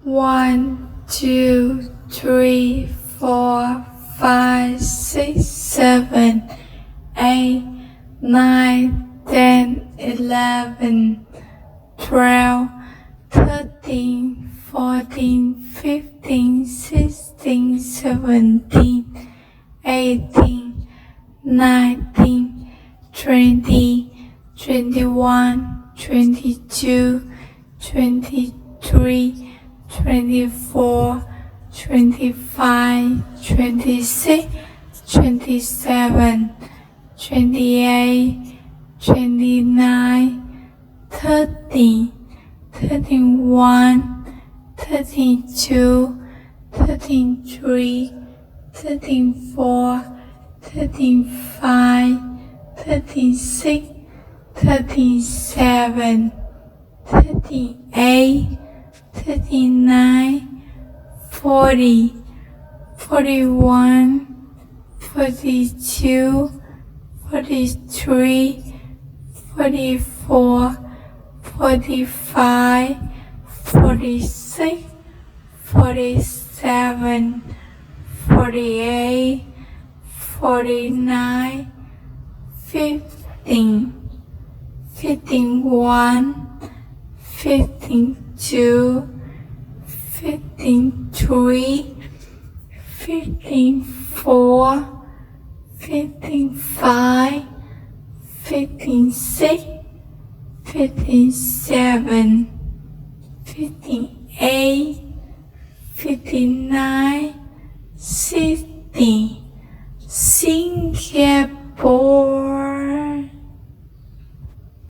1, 2, 3, 4, 5, 6, 7, 8, 9, 10, 11, 12, 13, 14, 15, 16, 17, 18, 19, 20, 21, 22, 23, 24, 25, 26, 27, 28, 29, 30, 31, 32, 33, 34, 35, 36, 37, 38, 39, 40, 41, 42, 43, 44, 45, 46, 47, 48, 49, 50, 51, 52, 53, 54, 55, 56, 57, 58, 59, 60, Singapore.